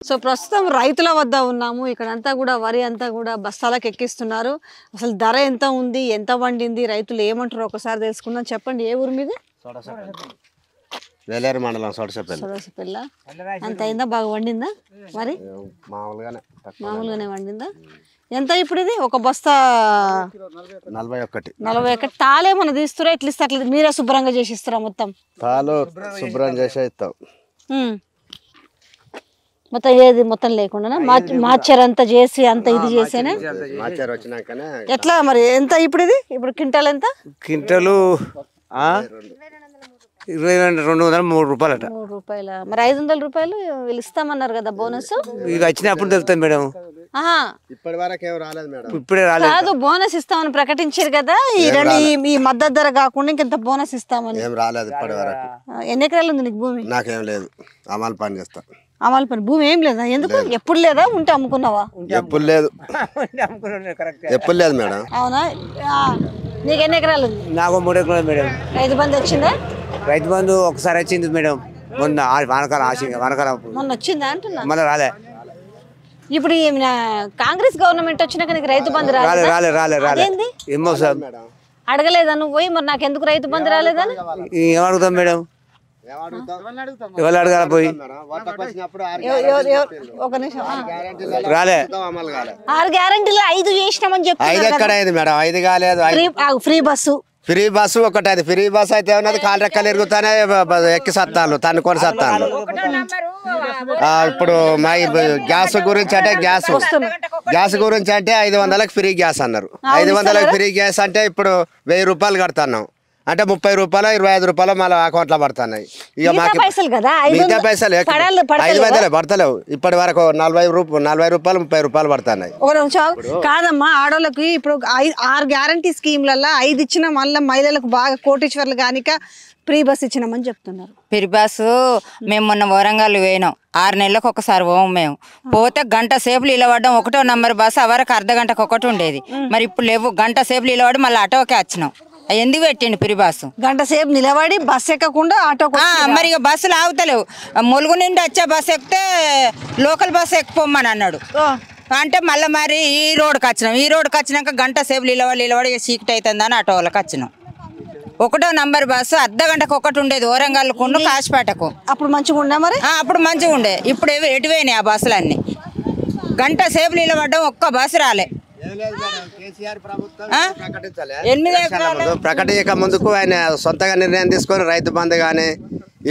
So ప్రస్తుతం రైతుల వద్ద ఉన్నాము. ఇక్కడంతా కూడా వరి అంతా కూడా బస్తాలకు ఎక్కిస్తున్నారు. అసలు ధర ఎంత ఉంది, ఎంత వండింది, రైతులు ఏమంటారో ఒకసారి తెలుసుకుందాం. చెప్పండి, ఏ ఊరు మీది? వేలేరు మండలం సొడసపల్లి. అంత అయిందా? బాగా వండిందా? మరి మామూలుగానే వండిందా? ఎంత ఇప్పుడు ఇది ఒక బస్తా? 41. తాళేమన్నా తీస్తురా? ఎట్లా ఇస్తా? అట్లా మీరే శుభ్రంగా చేసి ఇస్తారా? మొత్తం తాలు శుభ్రం చేసి ఇస్తాం. మొత్తం ఏది మొత్తం లేకుండా మార్చర్ అంతా చేసి అంత ఇది చేసేనే వచ్చినాకనే. ఎట్లా మరి ఎంత ఇప్పుడు ఇది? ఇప్పుడు క్వింటాల్ ఎంత? క్వింటలు 203 రూపాయలట. 3 రూపాయల. మరి 500 రూపాయలు వీళ్ళు ఇస్తామన్నారు కదా బోనస్. ఇక వచ్చినప్పుడు తెలుస్తుంది మేడం. ఇప్పటి వరకు ఏం రాలేదు మేడం. ఇప్పుడే రాలేదు. కాదు, బోనస్ ఇస్తామని ప్రకటించారు కదా. ఈ మద్దతు ధర కాకుండా ఇంకెంత బోనస్ ఇస్తామని. ఏం రాలేదు ఇప్పటి వరకు. ఎన్ని ఎకరాలు ఉంది నీకు భూమి? నాకేం లేదు, అమలు పని చేస్తా. అమలు పని భూమి ఏం లేదా? ఎందుకు? ఎప్పుడు లేదా? ఉంటే అమ్ముకున్నావా? ఎప్పుడు లేదు, ఎప్పుడు లేదు మేడం. అవునా? నీకు ఎన్ని ఎకరాలు ఉంది? నాకు 3 ఎకరాలు మేడం. రైతు బంధు వచ్చిందా? రైతు బంధు ఒకసారి వచ్చింది మేడం, మొన్న వానకాలం మొన్న వచ్చిందా అంటున్నా. మళ్ళీ రాలే. ఇప్పుడు కాంగ్రెస్ గవర్నమెంట్ వచ్చినాక నీకు రైతు బంధు రాలేదు? ఏమో సార్ అడగలేదా నువ్వు పోయి? మరి నాకు ఎందుకు రైతు బంధు రాలేదని ఏమడుగుతాం మేడం? ఎవరు అడగాల పోయి? ఒక నిమిషం. రాలే. 6 గ్యారెంటీలు 5 చేసినామని చెప్పి 5 ఎక్కడ అయింది మేడం? 5 కాలేదు. Free bus. ఫ్రీ బస్సు ఒకటి. అది ఫ్రీ బస్ అయితే ఉన్నది, కాలు రెక్కలు ఎరుగుతానే ఎక్కి సత్తాను, తన్నుకొని సత్తాను. ఇప్పుడు మా గ్యాస్ గురించి అంటే గ్యాస్ గురించి అంటే 500కి ఫ్రీ గ్యాస్ అన్నారు. 500కి ఫ్రీ గ్యాస్ అంటే ఇప్పుడు 1000 రూపాయలు కడుతున్నాం. అంటే 30 రూపాయలు 25 రూపాయలు మళ్ళీ అకౌంట్లో పడుతున్నాయి. ఇక మాకు మిగతా పైసలు 500 పడతలేవు. ఇప్పటి వరకు 40 రూపాయలు 30 రూపాయలు పడుతున్నాయి. కాదమ్మా, ఆడోళ్ళకి ఇప్పుడు 6 గ్యారంటీ స్కీమ్లలో 5 ఇచ్చిన మళ్ళీ మహిళలకు బాగా కోటీశ్వర్లు కానిక ఫ్రీ బస్ ఇచ్చినామని చెప్తున్నారు. ఫ్రీ బస్సు మేము మొన్న వరంగల్ పోయినాం. 6 నెలలకు ఒకసారి పోము. మేము పోతే గంట సేపులు నిలబడ్డాం. 1వ నంబర్ బస్సు అవరకు అర్ధగంటకు ఒకటి ఉండేది. మరి ఇప్పుడు లేవు. గంట సేపులు నిలబడి మళ్ళీ ఆటోకే వచ్చినాం. ఎందుకు పెట్టిండు ఫ్రీ బస్సు? గంట సేపు నిలబడి బస్సు ఎక్కకుండా ఆటో. మరి ఇక బస్సులు ఆగుతలేవు. ములుగు నుండి వచ్చే బస్సు ఎక్కితే లోకల్ బస్సు ఎక్కిపోమ్మని అన్నాడు. అంటే మళ్ళీ మరి ఈ రోడ్కి వచ్చినాం. ఈ రోడ్కి వచ్చినాక గంట సేపు నిలబడి చీకటి అవుతుందని ఆటో వాళ్ళకి వచ్చినాం. 1వ నంబర్ బస్సు అర్ధగంటకు ఒకటి ఉండేది వరంగల్కు కాశపేటకు. అప్పుడు మంచిగా ఉండే మరి. అప్పుడు మంచిగా ఉండే. ఇప్పుడు ఎటువైనాయి ఆ బస్సులన్నీ. గంట సేపు నిలబడ్డం, ఒక్క బస్సు రాలే. 8 ఎకరాలు ప్రకటించక ముందుకు ఆయన సొంతగా నిర్ణయం తీసుకొని రైతు బంధు కానీ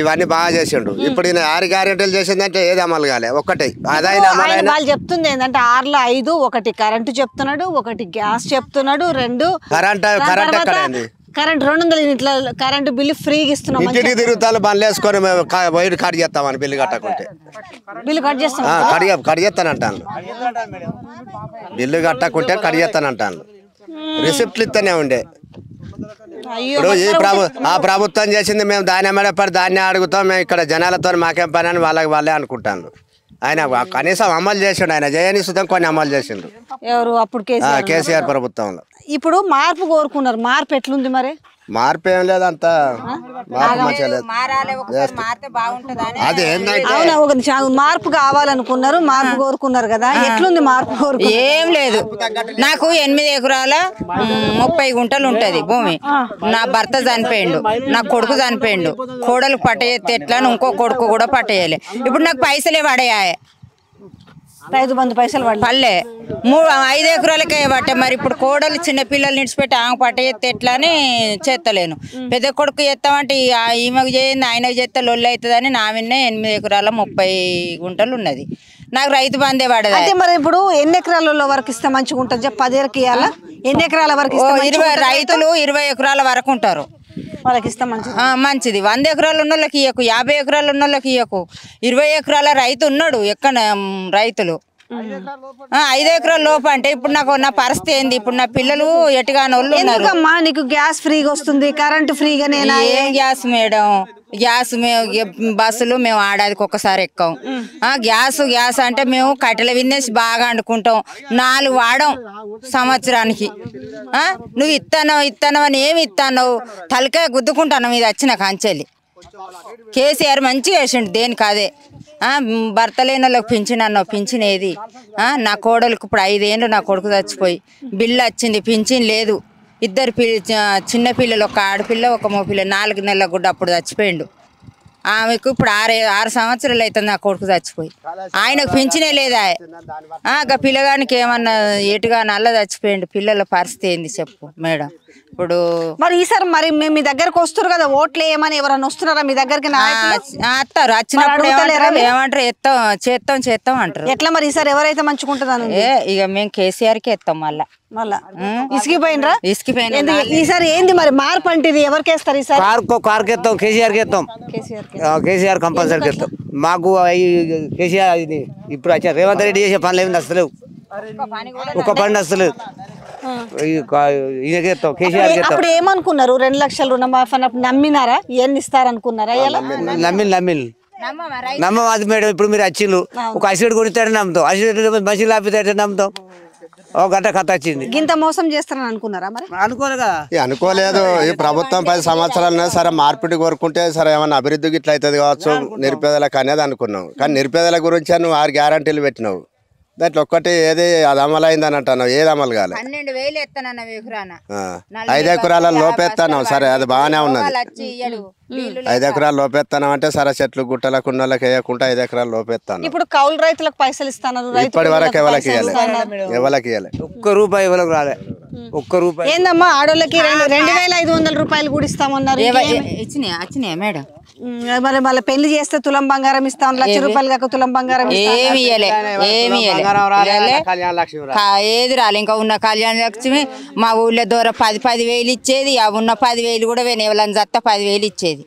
ఇవన్నీ బాగా చేసిండు. ఇప్పుడు 6 గ్యారెంటీలు చేసిందంటే ఏది అమలు కాలే. ఒకటి అదైనా వాళ్ళు చెప్తుంది ఏంటంటే 6లో 5, 1 కరెంటు చెప్తున్నాడు, 1 గ్యాస్ చెప్తున్నాడు, 2 కరెంట్ 200 యూనిట్ల కరెంటు బిల్లు ఫ్రీగా ఇస్తున్నాం. ఇంటికి తిరుగుతాను బండ్లు వేసుకొని వైర్ కట్ చేస్తామని బిల్లు కట్టకుంటే. బిల్లు కట్ చేస్తాం. కట్ చేస్తానంటాను. బిల్లు కట్టకుంటే కట్ చేస్తానంటాను. రిసిప్ట్లు ఇస్తూనే ఉండే. ఇప్పుడు ఆ ప్రభుత్వం చేసింది, మేము దాన్ని పడి దాన్ని అడుగుతాం. మేము ఇక్కడ జనాలతో మాకేం పని అని వాళ్ళే అనుకుంటాను. ఆయన కనీసం అమలు చేసిండు. ఆయన జయని సుతం కొన్ని అమలు చేసిండు. ఎవరు? అప్పుడు కేసీఆర్ ప్రభుత్వంలో. ఇప్పుడు మార్పు కోరుకున్నారు. మార్పు ఎట్లుంది మరి? మార్పు ఏం లేదు, అంతా మార్పు మంచిగా లేదు. అది మార్పు కావాలనుకున్నారు, మార్పు కోరుకున్నారు కదా. ఎట్లుంది మార్పు కోరుకు? ఏం లేదు. నాకు 8 ఎకరాల 30 గుంటలు ఉంటది భూమి. నా భర్త చనిపోయిండు, నా కొడుకు చనిపోయిండు. కోడలు పట్టేస్తే ఎట్లా, ఇంకో కొడుకు కూడా పట్టేయాలి. ఇప్పుడు నాకు పైసలే పడేయాలి. రైతు బంధు పైసలు పల్లె 5 ఎకరాలకే పట్టే. మరి ఇప్పుడు కోడలు చిన్న పిల్లలు నిడిచిపెట్టి ఆమె పట్ట చేస్తే ఎట్లా అని చేస్తలేను. పెద్ద కొడుకు చేస్తామంటే ఈమెకు చేయింది ఆయనకు చేస్తే లొల్లి అవుతుందని నా విన్నే 8 ఎకరాల 30 గుంటలు ఉన్నది. నాకు రైతు బందే పడదు. అంటే మరి ఇప్పుడు ఎన్ని ఎకరాల వరకు ఇస్తే మంచిగా ఉంటుంది? 10 ఎకరాలకి ఇవ్వాలా? ఎన్ని ఎకరాల వరకు? 20 రైతులు 20 ఎకరాల వరకు ఉంటారు. వాళ్ళకి ఇస్తే మంచిది. 100 ఎకరాలు ఉన్న వాళ్ళకి ఇయ్యకు, 50 ఎకరాలు ఉన్న వాళ్ళకి ఇయ్యకు. 20 ఎకరాల రైతు ఉన్నాడు. ఎక్కడ రైతులు 5 ఎకరాల లోపు అంటే ఇప్పుడు నా పరిస్థితి ఏంది? ఇప్పుడు నా పిల్లలు ఎటుగానోళ్ళు ఉన్నారు. నీకు గ్యాస్ ఫ్రీగా వస్తుంది, కరెంటు ఫ్రీగానే. ఏం గ్యాస్ మేడం? గ్యాస్ బస్సులు మేము ఆడాదికి ఒక్కసారి ఎక్కాం. గ్యాస్ అంటే మేము కట్టెల విన్నేసి బాగా వండుకుంటాం. 4 వాడం సంవత్సరానికి. నువ్వు ఇస్తానవు అని ఏమి ఇస్తానవు? తలకాయ గుద్దుకుంటాను ఇది వచ్చిన కంచెలి. కేసీఆర్ మంచిగా వేసిండు దేనికి అదే భర్త లేని వాళ్ళకి పింఛన్ అన్నావు పింఛన్ ఏది నా కోడలకు ఇప్పుడు 5 ఏళ్ళు నా కొడుకు చచ్చిపోయి బిల్లు వచ్చింది పింఛన్ లేదు ఇద్దరు చిన్న పిల్లలు ఒక ఆడపిల్ల ఒక మగపిల్ల 4 నెలలకు కూడా అప్పుడు చచ్చిపోయిండు ఆమెకు ఇప్పుడు 6 సంవత్సరాలు అవుతుంది నా కొడుకు చచ్చిపోయి ఆయనకు పింఛనే లేదా పిల్లగానికి ఏమన్నా ఎటుగా నల్ల చచ్చిపోయిండు పిల్లల పరిస్థితి ఏంది చెప్పు మేడం ఇప్పుడు మరి ఈసారి మరి మేము మీ దగ్గరకు వస్తారు కదా ఓట్లు ఏమని ఎవరైనా వస్తున్నారా మీ దగ్గరికి వస్తారు వచ్చినప్పుడు ఏమంటారు చేస్తాం అంటారు ఎట్లా మరి ఈసారి ఎవరైతే మంచుకుంటుందని ఇక మేము కేసీఆర్కి ఎత్తాం మళ్ళా ఇసిగిపోయినా ఈసారి ఏంది మరి మార్పు అంటే ఇది ఎవరికి వేస్తారు ఈసారి కార్కి ఎత్తాం కేసీఆర్కి ఎత్తాం కేసీఆర్ కంపల్సరీకి ఎత్తాం మాకు కేసీఆర్ ఇది ఇప్పుడు వచ్చా రేవంత్ రెడ్డి చేసే పనులు ఏమి వస్తలేవు ఒక పని వస్తలేదు అప్పుడు ఏమనుకున్నారు 2 లక్షల రుణమాఫీ అన్నప్పుడు నమ్మినారా ఎన్ని ఇస్తారనుకున్నారా నమ్మం అది మేడం ఇప్పుడు మీరు వచ్చిండ్రు ఒక అసిడ్ కొనితే నమ్ముతాం అసిడ్ మసి లాపితే నమ్ముతాం ఒక గంట కథ వచ్చింది ఇంత మోసం చేస్తారని అనుకున్నారా మరి అనుకోలేదు ఈ ప్రభుత్వం 10 సంవత్సరాలు సరే మార్పిడి కోరుకుంటే సరే ఏమన్నా అభివృద్ధికి ఇట్లా అవుతుంది కావచ్చు నిరుపేదలకు అనేది అనుకున్నాం కానీ నిరుపేదల గురించి నువ్వు 6 గ్యారంటీలు పెట్టినావు దాంట్లో ఒక్కటి ఏది అది అమలు అయిందని అంటున్నావు ఏది అమలు కాలే 12,000 ఎత్తానన్న 5 ఎకరాల లోపెత్తాను సరే అది బాగానే ఉన్నది 5 ఎకరాల లోపెత్తాను అంటే సరే చెట్లు గుట్టల కుండలకు వేయకుండా 5 ఎకరాలు లోపెత్తాను ఇప్పుడు కౌలు రైతులకు పైసలు ఇస్తాను ఇప్పటి వరకు ఎవరికి ఇవ్వలే ఒక్క రూపాయి ఎవరికి రాలే ఒక్క రూపాయి ఏందమ్మా ఆడోళ్ళకి 2,500 రూపాయలు కూడా ఇస్తామన్నారు వచ్చినాయా మేడం మరి మళ్ళీ పెళ్లి చేస్తే తులం బంగారం ఇస్తాం 1 లక్ష రూపాయలు కాక తులం బంగారం ఏమి ఏది రాలే ఇంకా ఉన్న కళ్యాణ లక్ష్మి మా ఊళ్ళో దూర 10,000 ఇచ్చేది అవి ఉన్న 10,000 కూడా ఎవరైనా చత్త 10,000 ఇచ్చేది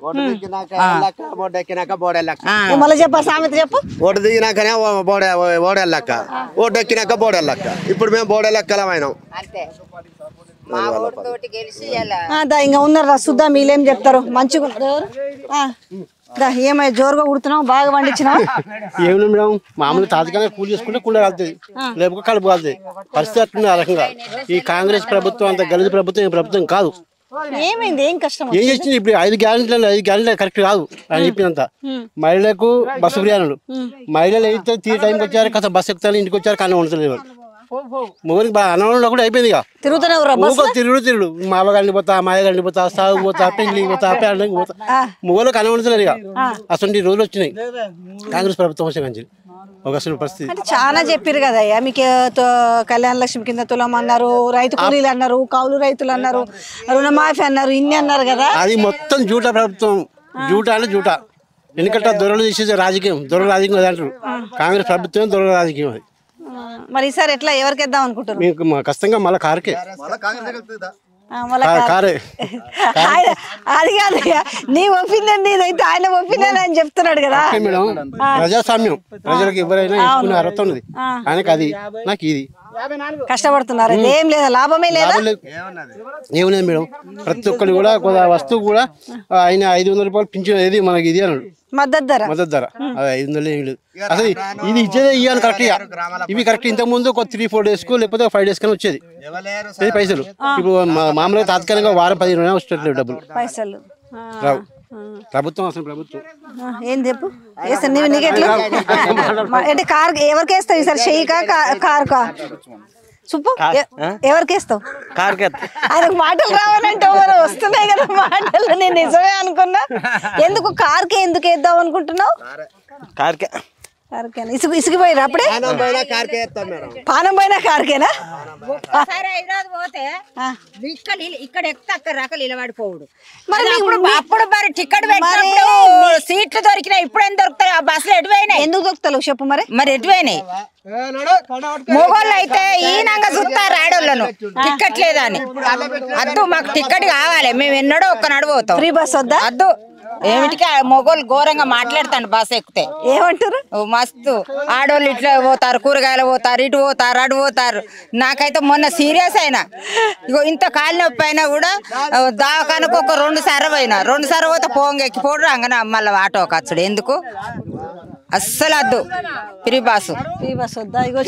మళ్ళీ చెప్పా సామెత చెప్పు ఓటు దిగినాకనే బోడెల్లక్క ఓటు ఎక్కినాక బోడెల్లక్క ఇప్పుడు మేము బోడెల్లక్కలమైనాం ఇంకా ఉన్నారా చూద్దాం వీళ్ళేం చెప్తారు మంచిగా ఏమై జోరుగా కుడుతున్నావు బాగా పండించినావు ఏమి మేడం మామూలు తాజాగానే కూలి చేసుకుంటే కూల కాలుతుంది లేకపోతే కలుపు కాలుతుంది పరిస్థితి అట్లుంది ఆ రకంగా ఈ కాంగ్రెస్ ప్రభుత్వం అంత గలీజు ప్రభుత్వం ఈ ప్రభుత్వం కాదు ఏమైంది ఏం కష్టం ఏం చేసింది ఇప్పుడు 5 గ్యారెంటీలు కరెక్ట్ కాదు అని చెప్పినంత మహిళలకు బస్సు ప్రయాణాలు మహిళలు అయితే తీరు టైంకి వచ్చారు కాస్త బస్సు ఎక్కుతారు ఇంటికి వచ్చారు కానీ ఉండలేదు మొగలికి బాగా అన్నంలో కూడా అయిపోయింది తిరుగుడు మామగారిని పోతా మాయగారిని పోతా సాగు పోతా పెళ్లికి పోతా పేడకి పోతా మొగలకు అనవలసలేదు ఇక అసలు రోజులు వచ్చినాయి కాంగ్రెస్ ప్రభుత్వం వచ్చే మంచి ఒక అసలు పరిస్థితి చాలా చెప్పారు కదా మీకు కళ్యాణ లక్ష్మి కింద తులం అన్నారు రైతు కూలీలు అన్నారు కౌలు రైతులు అన్నారు రుణమాఫీ అన్నారు ఇన్ని అన్నారు కదా అది మొత్తం జూటా ప్రభుత్వం జూటా అంటే జూటా ఎందుకంటే దొరలు చేసేది రాజకీయం దొరల రాజకీయం అది అంటారు కాంగ్రెస్ ప్రభుత్వం దొరల రాజకీయం అది మరి ఈసారి ఎట్లా ఎవరికి ఇద్దాం అనుకుంటారు మీకు ఖచ్చితంగా మళ్ళీ కారుకే అది కాదు నీ ఒపీనియన్ నీదైతే ఆయన ఒపీనియన్ అని చెప్తున్నాడు కదా మేడం ప్రజాస్వామ్యం ప్రజలకు ఎవరైనా ఇచ్చుకునే అర్హత ఉన్నది ఆయనకి అది నాకు ఇది కష్టపడుతున్నారు ఏం లేదా లాభమే లేదా ఏమలేదు మేడం ప్రతి ఒక్కరు కూడా వస్తువు కూడా ఆయన 500 రూపాయలు పింఛన్ ఏది మనకి ఇది అన్నాడు మద్దతు ధర అది 500 ఏమి లేదు అసలు ఇది ఇచ్చేదే ఇవ్వాలి కరెక్ట్ ఇవి కరెక్ట్ ఇంతకు ముందు ఒక 3-4 days లేకపోతే 5 days కన్నా వచ్చేది పైసలు ఇప్పుడు మామూలుగా తాత్కాలికంగా వారం 10 రోజులు వచ్చేట్లేదు డబ్బులు పైసలు రావు ప్రభుత్వం అసలు ప్రభుత్వం ఏం చెప్పు అంటే కార్ ఎవరికి వేస్తావు ఈసారి షెయికా కారుకా సుప్పు ఎవరికి వేస్తావు ఆయనకు మాటలు రావాలంటే వస్తున్నాయి కదా మాటలు నేను నిజమే అనుకున్నా ఎందుకు కార్కే ఎందుకు వేద్దాం అనుకుంటున్నావు ఇసుకుపోయారు అప్పుడే పానం పోయినా కార్కేనా హైదరాబాద్ పోతే ఇక్కడ ఎక్కితే అక్కడ రకాలు నిలబడిపోవుడు అప్పుడు మరి టికెట్ పెట్టినప్పుడు సీట్లు దొరికినాయి ఇప్పుడు ఏం దొరుకుతాయి ఆ బస్సులు ఎటువైనాయి ఎందుకు దొరుకుతావు చెప్పు మరి ఎటువైనాయి మొగోళ్ళు అయితే ఈనంగా చూస్తారు ఆడోళ్ళను టికెట్ లేదా అని అద్దు మాకు టికెట్ కావాలి మేము ఎన్నడో ఒక్కనాడు పోతాం ఫ్రీ బస్ వద్దా అద్దు ఏమిటికి మొగోళ్ళు ఘోరంగా మాట్లాడతాను బస్ ఎక్కితే ఏమంటారు మస్తు ఆడోళ్ళు ఇట్లా పోతారు కూరగాయలు పోతారు ఇటు పోతారు అటు పోతారు నాకైతే మొన్న సీరియస్ అయినా ఇగో ఇంత కాలు నొప్పి అయినా కూడా దావకానికి ఒక 2 సార్లు పోయినా 2 సార్లు పోతే పోంగెక్కి పోడు అంగన మళ్ళీ ఆటో కచ్చుడు ఎందుకు అస్సలు వద్దు ఫ్రీ బస్ వద్దా ఇగో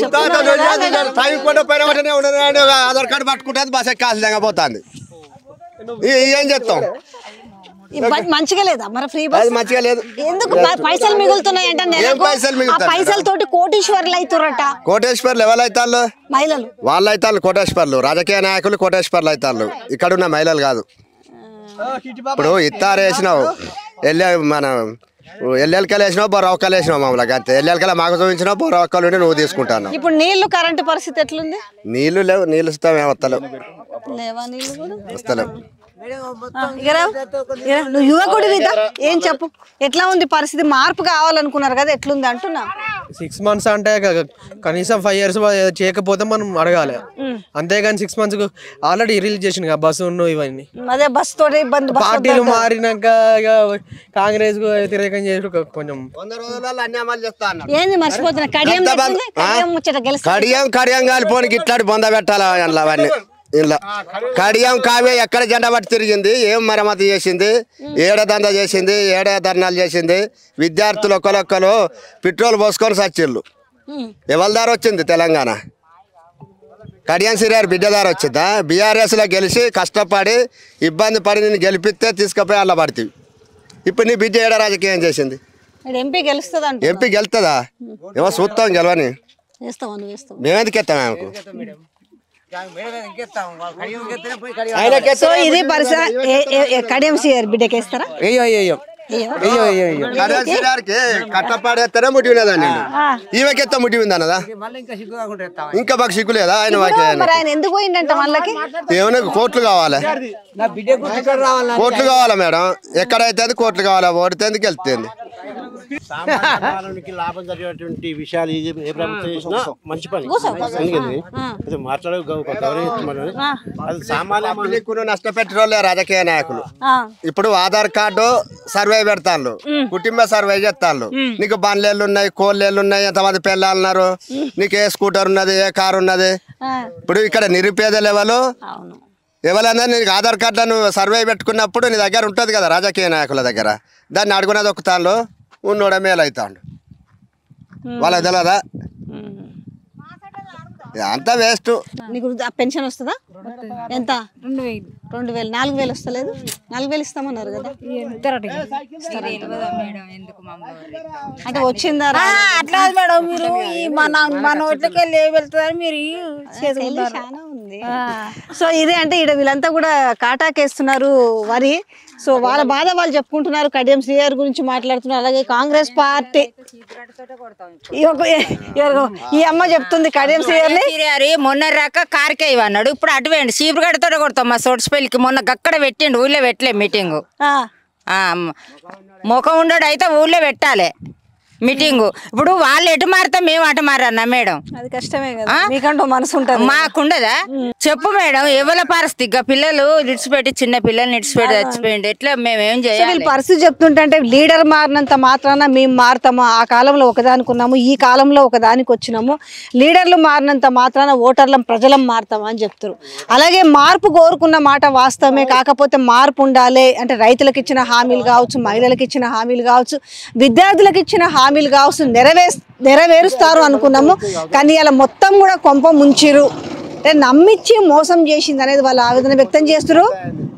ఆధార్ కార్డు పట్టుకుంటే బస్ ఎక్కాల్సిందిగా పోతుంది ఏం చెప్తాం మంచిగా లేదా మరి ఫ్రీ బస్ అది మంచిగా లేదు. ఎందుకు పైసలు మిగులుతున్నాయి అంటే నెలకు ఆ పైసలతోటి కోటీశ్వర్లు అవుతారట. కోటేశ్వర్లు ఎవరు అవుతారు? మహిళలు వాళ్ళు అవుతారు కోటేశ్వర్లు, రాజకీయ నాయకులు కోటేశ్వర్లు అవుతారు. ఇక్కడ ఉన్న మహిళలు కాదు. ఇప్పుడు ఇత్తారు వేసినావు, మన ఎల్లెలకలు వేసినావు, బొరవక్కలు వేసినావు, మామూలుగా అంతే. ఎల్లెలకల మాకు చూపించినావు, బొరవక్కలు ఉండి నువ్వు తీసుకుంటాను. ఇప్పుడు నీళ్లు కరెంటు పరిస్థితి ఎట్లుంది? నీళ్లు లేవు, నీళ్ళు ఇస్తామే వస్తలేవు, లేవా నీళ్లు కూడా? వస్తలేవు. నువ్వు యువకుడి ఏం చెప్పు, ఎట్లా ఉంది పరిస్థితి? మార్పు కావాలనుకున్నారు కదా, ఎట్లుంది అంటున్నా. 6 months అంటే కనీసం 5 years చేయకపోతే మనం అడగాలి. అంతేగాని 6 months ఆల్రెడీ రిలీజ్ చేసిన బస్సు ఇవన్నీ. అదే బస్ తోటి ఇబ్బంది. పార్టీలు మారినాక కాంగ్రెస్ కు వ్యతిరేకం చేసి కొంచెం ఏంది మర్చిపోతున్నా. కడియం కాలిపోనికి ఇట్లాంటి బొంద పెట్టాలా అవన్నీ. ఇలా కడియం కావ్య ఎక్కడ జెండా పట్టి తిరిగింది, ఏం మరమ్మతు చేసింది, ఏడదంద చేసింది, ఏడే ధర్నాలు చేసింది. విద్యార్థులు ఒకరొక్కరు పెట్రోల్ పోసుకొని సచ్చిళ్ళు. ఎవరి దారి వచ్చింది తెలంగాణ? కడియం సిరియార్ బిడ్డ దారి వచ్చిందా? బీఆర్ఎస్లో గెలిచి కష్టపడి ఇబ్బంది పడి నేను గెలిపిస్తే తీసుకుపోయి అలా పడుతుంది. ఇప్పుడు నీ బిడ్డ ఏడా రాజకీయం చేసింది? ఎంపీ గెలుస్తుందా? ఎంపీ గెలుతుందా? ఏమో చూస్తాం గెలవని. మేమెందుకు ఎత్తాం ఆమెకు? సో ఇది పరిస్థితి. కడియం సిఆర్ బిడ్డకేస్తారా? కట్టపాడేస్తారా ముట్టి ఉన్నదాన్ని? ఈమెకెత్తా ముట్టి ఉంది అన్నదా? ఇంకా మాకు సిగ్గు లేదా? ఆయన ఎందుకు పోయిందంట వాళ్ళకి? ఏమైనా కోట్లు కావాలా? కోట్లు కావాలా మేడం? ఎక్కడైతే అది కోట్లు కావాలా? ఓడితే ఎందుకు వెళ్తుంది? లాభం జరిగేటువంటి విషయాలు ఏ ప్రభుత్వం చేసినా మంచి పని. ఎందుకంటే మాట్లాడే అది సామాన్య నష్టపెట్టిన రాజకీయ నాయకులు. ఇప్పుడు ఆధార్ కార్డు సర్వే పెడతాను, కుటుంబ సర్వే చేస్తాను. నీకు బండ్లేళ్ళు ఉన్నాయి, కోళ్ళేళ్ళు ఉన్నాయి, ఎంతమంది పిల్లలున్నారు, నీకు ఏ స్కూటర్ ఉన్నది, ఏ కారు ఉన్నది. ఇప్పుడు ఇక్కడ నిరుపేద లెవెల్ ఎవరైనా నీకు ఆధార్ కార్డులను సర్వే పెట్టుకున్నప్పుడు నీ దగ్గర ఉంటుంది కదా రాజకీయ నాయకుల దగ్గర. దాన్ని అడుగునది ఒక తాళ్ళు ఉన్నోడ మేలు అవుతాడు. వాళ్ళకి తెలియదా? అంతా వేస్ట్. నీకు పెన్షన్ వస్తుందా? ఎంత? 2000. 4000 వస్తలేదు? 4000 ఇస్తామన్నారు కదా. అంటే వచ్చిందా? అట్లా మేడం, మీరు మన ఓట్లకి వెళ్తారు మీరు. చాలా ఉంది. సో ఇదే అంటే ఇక్కడ వీళ్ళంతా కూడా కాటాకేస్తున్నారు వరి. సో వాళ్ళ బాధ వాళ్ళు చెప్పుకుంటున్నారు. కడియం సిఆర్ గురించి మాట్లాడుతున్నారు. అలాగే కాంగ్రెస్ పార్టీ ఈ అమ్మ చెప్తుంది కడియం సిఆర్ మొన్న రాక కార్కే అన్నాడు, ఇప్పుడు అటువేండి చీపురుగడతో కొడతాం. మా సోడ్స్పల్లికి మొన్న అక్కడ పెట్టిండు, ఊళ్ళో పెట్టలే మీటింగ్. ముఖం ఉండడు అయితే ఊళ్ళో పెట్టాలి మీటింగ్. ఇప్పుడు వాళ్ళు ఎటు మారుతా మేము అటు మారన్నా మేడం? అది కష్టమే కదా, మీకంటూ మనసు ఉంటుంది. మాకుండదా? చెప్పు మేడం, ఎవరి పరిస్థితి? పిల్లలు నిడిచిపెట్టి, చిన్న పిల్లలు నిడిచిపెట్టి చచ్చిపోయింది, ఎట్లా మేమేం చేయాలి? పరిస్థితి చెప్తుంటే లీడర్ మారినంత మాత్రాన మేము మారుతాము. ఆ కాలంలో ఒకదానికి ఉన్నాము, ఈ కాలంలో ఒకదానికి వచ్చినాము. లీడర్లు మారినంత మాత్రాన ఓటర్లం ప్రజలం మారుతాము అని చెప్తారు. అలాగే మార్పు కోరుకున్న మాట వాస్తవమే. కాకపోతే మార్పు ఉండాలి అంటే రైతులకు ఇచ్చిన హామీలు కావచ్చు, మహిళలకు ఇచ్చిన హామీలు కావచ్చు, విద్యార్థులకు ఇచ్చిన హామీలు కావచ్చు నెరవేరుస్తారు అనుకున్నాము. కానీ ఇలా మొత్తం కూడా కొంప ముంచిరు. అంటే నమ్మించి మోసం చేసింది అనేది వాళ్ళు ఆవేదన వ్యక్తం చేస్తారు.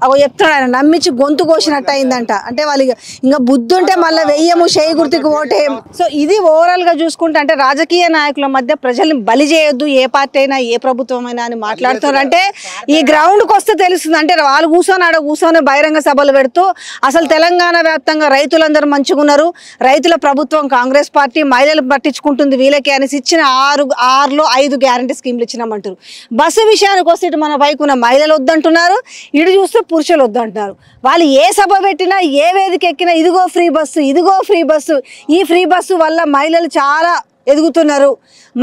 అవి చెప్తున్నాడు ఆయన, నమ్మించి గొంతు కోసినట్టు అయిందంట. అంటే వాళ్ళు ఇంకా బుద్ధి ఉంటే మళ్ళీ వెయ్యము, చేయి గుర్తుకు ఓటేయం. సో ఇది ఓవరాల్ గా చూసుకుంటే అంటే రాజకీయ నాయకుల మధ్య ప్రజల్ని బలి చేయొద్దు, ఏ పార్టీ అయినా ఏ ప్రభుత్వం అయినా అని మాట్లాడుతున్నారు. అంటే ఈ గ్రౌండ్కి వస్తే తెలుస్తుంది. అంటే వాళ్ళు కూర్చొని బహిరంగ సభలు పెడుతూ అసలు తెలంగాణ వ్యాప్తంగా రైతులందరూ మంచిగా ఉన్నారు, రైతుల ప్రభుత్వం కాంగ్రెస్ పార్టీ, మహిళలు పట్టించుకుంటుంది వీళ్ళకి అనేసి ఇచ్చిన 6లో 5 గ్యారంటీ స్కీమ్లు ఇచ్చినామంటారు. బస్సు విషయానికి వస్తే ఇటు మన పైకున్న మహిళలు వద్దంటున్నారు, ఇటు చూస్తే పురుషులు వద్దంటున్నారు. వాళ్ళు ఏ సభ పెట్టినా, ఏ వేదిక ఎక్కినా ఇదిగో ఫ్రీ బస్సు, ఇదిగో ఫ్రీ బస్సు. ఈ ఫ్రీ బస్సు వల్ల మహిళలు చాలా ఎదుగుతున్నారు,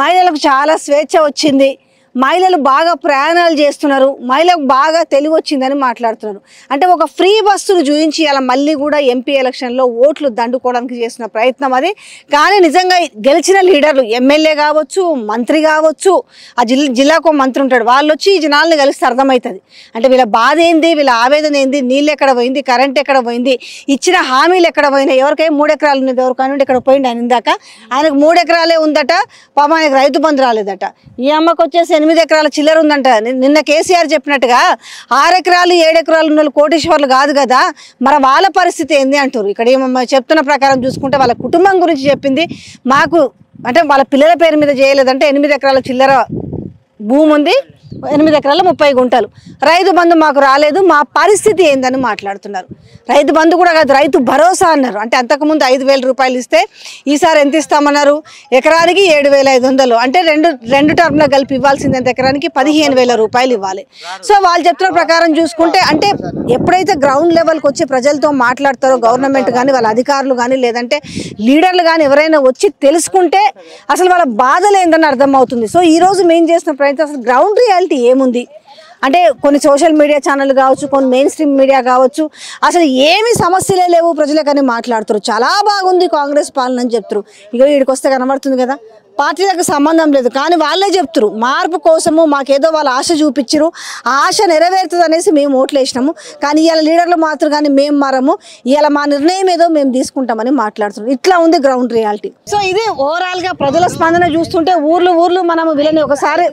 మహిళలకు చాలా స్వేచ్ఛ వచ్చింది, మహిళలు బాగా ప్రయాణాలు చేస్తున్నారు, మహిళలకు బాగా తెలివి వచ్చిందని మాట్లాడుతున్నారు. అంటే ఒక ఫ్రీ బస్సును చూపించి అలా మళ్ళీ కూడా ఎంపీ ఎలక్షన్లో ఓట్లు దండుకోవడానికి చేసిన ప్రయత్నం అది. కానీ నిజంగా గెలిచిన లీడర్లు, ఎమ్మెల్యే కావచ్చు, మంత్రి కావచ్చు, ఆ జిల్లాకు మంత్రి ఉంటాడు, వాళ్ళు వచ్చి ఈ జనాలను కలిస్తే అర్థమవుతుంది. అంటే వీళ్ళ బాధ ఏంది, వీళ్ళ ఆవేదన ఏంది, నీళ్ళు ఎక్కడ పోయింది, కరెంట్ ఎక్కడ పోయింది, ఇచ్చిన హామీలు ఎక్కడ పోయినాయి. ఎవరికైనా 3 ఎకరాలు ఉన్నది, ఎవరికైనా ఇక్కడ పోయింది ఆయన ఇందాక. ఆయనకు 3 ఎకరాలే ఉందట, పాపం ఆయనకు రైతు బంధు రాలేదట. ఈ అమ్మకు వచ్చేసి 8 ఎకరాల చిల్లర ఉందంట. నిన్న కేసీఆర్ చెప్పినట్టుగా 6 ఎకరాలు 7 ఎకరాలు ఉన్న వాళ్ళు కోటీశ్వర్లు కాదు కదా, మరి వాళ్ళ పరిస్థితి ఏంది అంటారు. ఇక్కడ చెప్తున్న ప్రకారం చూసుకుంటే వాళ్ళ కుటుంబం గురించి చెప్పింది. మాకు అంటే వాళ్ళ పిల్లల పేరు మీద చేయలేదంటే 8 ఎకరాల చిల్లర భూమి ఉంది, 8 ఎకరాల 30 గుంటలు. రైతు బంధు మాకు రాలేదు, మా పరిస్థితి ఏందని మాట్లాడుతున్నారు. రైతు బంధు కూడా కాదు, రైతు భరోసా అన్నారు. అంటే అంతకుముందు 5,000 రూపాయలు ఇస్తే ఈసారి ఎంత ఇస్తామన్నారు, ఎకరానికి 7,500. అంటే రెండు టర్మ్లో కలిపి ఇవ్వాల్సింది ఎంత, ఎకరానికి 15,000 రూపాయలు ఇవ్వాలి. సో వాళ్ళు చెప్తున్న ప్రకారం చూసుకుంటే అంటే ఎప్పుడైతే గ్రౌండ్ లెవెల్కి వచ్చి ప్రజలతో మాట్లాడతారో గవర్నమెంట్ కానీ వాళ్ళ అధికారులు కానీ లేదంటే లీడర్లు కానీ ఎవరైనా వచ్చి తెలుసుకుంటే అసలు వాళ్ళ బాధలు ఏందని అర్థమవుతుంది. సో ఈరోజు మేము చేసిన ప్రయత్నం అసలు గ్రౌండ్ రియాలిటీ ఏముంది అంటే కొన్ని సోషల్ మీడియా ఛానల్ కావచ్చు, కొన్ని మెయిన్ స్ట్రీమ్ మీడియా కావచ్చు, అసలు ఏమి సమస్యలే లేవు ప్రజలకని మాట్లాడుతారు. చాలా బాగుంది కాంగ్రెస్ పాలన అని చెప్తారు. ఇక వీడికి వస్తే కనబడుతుంది కదా, పార్టీలకు సంబంధం లేదు కానీ వాళ్ళే చెప్తారు మార్పు కోసము మాకేదో వాళ్ళు ఆశ చూపించరు, ఆ ఆశ నెరవేరుతుంది అనేసి మేము ఓట్లు వేసినాము. కానీ ఇవాళ లీడర్లు మాత్రం కానీ మేము మారము, ఇవాళ మా నిర్ణయం ఏదో మేము తీసుకుంటామని మాట్లాడుతున్నాం. ఇట్లా ఉంది గ్రౌండ్ రియాలిటీ. సో ఇది ఓవరాల్గా ప్రజల స్పందన చూస్తుంటే ఊర్లు మనము వీళ్ళని ఒకసారి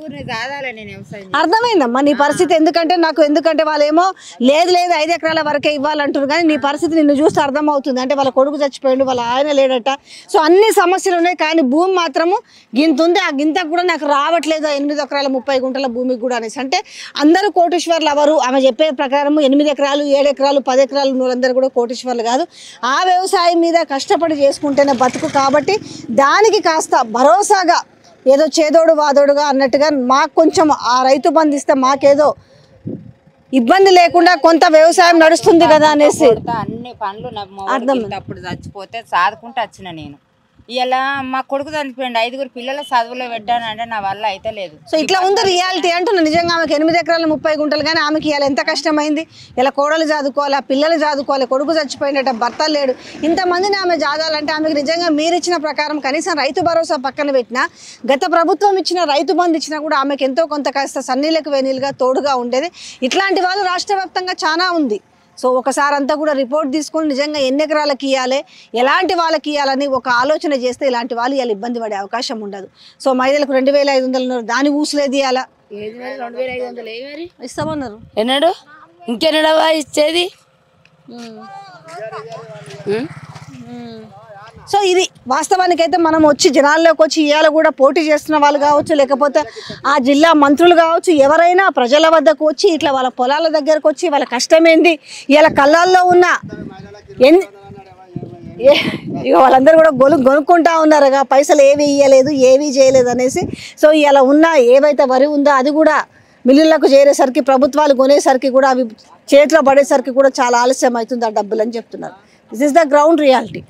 అర్థమైందమ్మా నీ పరిస్థితి. ఎందుకంటే వాళ్ళేమో లేదు 5 ఎకరాల వరకే ఇవ్వాలంటారు కానీ నీ పరిస్థితి నిన్ను చూస్తే అర్థమవుతుంది. అంటే వాళ్ళ కొడుకు చచ్చిపోయిండు, వాళ్ళ ఆయన లేడట. సో అన్ని సమస్యలు ఉన్నాయి కానీ భూమి మాత్రము గింత ఉంది, ఆ గింతకు కూడా నాకు రావట్లేదు 8 ఎకరాల 30 గుంటల భూమికి కూడా అనేసి. అంటే అందరూ కోటీశ్వర్లు ఎవరు, ఆమె చెప్పే ప్రకారం 8 ఎకరాలు 7 ఎకరాలు 10 ఎకరాలు వాళ్ళందరూ కూడా కోటీశ్వర్లు కాదు. ఆ వ్యవసాయం మీద కష్టపడి చేసుకుంటేనే బతుకు. కాబట్టి దానికి కాస్త భరోసాగా ఏదో చేదోడు వాదోడుగా అన్నట్టుగా మాకు కొంచెం ఆ రైతు బంధు ఇస్తే మాకేదో ఇబ్బంది లేకుండా కొంత వ్యవసాయం నడుస్తుంది కదా అనేసి అన్ని పనులు అప్పుడు చచ్చిపోతే సాదుకుంటూ వచ్చిన నేను. ఇలా మా కొడుకు చనిపోయింది, 5 పిల్లల చదువులో పెట్టానంటే నా వల్ల అయితే లేదు. సో ఇట్లా ఉంది రియాలిటీ అంటున్నా. నిజంగా ఆమెకి 8 ఎకరాల 30 గుంటలు కానీ ఆమెకి ఇలా ఎంత కష్టమైంది. ఇలా కోడలు చదువుకోవాలి, పిల్లలు చదువుకోవాలి, కొడుకు చచ్చిపోయినట్ట, భర్త లేడు, ఇంతమందిని ఆమె జాదాలంటే ఆమెకు నిజంగా మీరు ఇచ్చిన ప్రకారం కనీసం రైతు భరోసా పక్కన పెట్టినా గత ప్రభుత్వం ఇచ్చిన రైతు బంధు ఇచ్చినా కూడా ఆమెకు ఎంతో కొంత కాస్త సన్నీలకు వేనీలుగా తోడుగా ఉండేది. ఇట్లాంటి వాళ్ళు రాష్ట్ర వ్యాప్తంగా చాలా ఉంది. సో ఒకసారి అంతా కూడా రిపోర్ట్ తీసుకొని నిజంగా ఎన్ని ఎకరాలకి ఇవ్వాలి, ఎలాంటి వాళ్ళకి ఇవ్వాలని ఒక ఆలోచన చేస్తే ఇలాంటి వాళ్ళు ఇవాళ ఇబ్బంది పడే అవకాశం ఉండదు. సో మహిళలకు 2,500 దాని ఊసులేదు ఇవ్వాలా, 2,500 ఇస్తామన్నారు ఎన్నాడు, ఇంకెన్నడవా ఇచ్చేది. సో ఇది వాస్తవానికైతే మనం వచ్చి జనాల్లోకి వచ్చి ఇవాళ కూడా పోటీ చేస్తున్న వాళ్ళు కావచ్చు, లేకపోతే ఆ జిల్లా మంత్రులు కావచ్చు, ఎవరైనా ప్రజల వద్దకు వచ్చి ఇట్లా వాళ్ళ పొలాల దగ్గరకు వచ్చి వాళ్ళ కష్టమేంది, ఇవాళ కళ్ళల్లో ఉన్న ఇక వాళ్ళందరూ కూడా కొనుక్కుంటా ఉన్నారుగా, పైసలు ఏవి ఇవ్వలేదు ఏవి చేయలేదు అనేసి. సో ఇలా ఉన్న ఏవైతే వరి ఉందో అది కూడా మిల్లులకు చేరేసరికి, ప్రభుత్వాలు కొనేసరికి కూడా అవి చేతిలో పడేసరికి కూడా చాలా ఆలస్యం అవుతుంది ఆ డబ్బులు అని చెప్తున్నారు. This is the ground reality.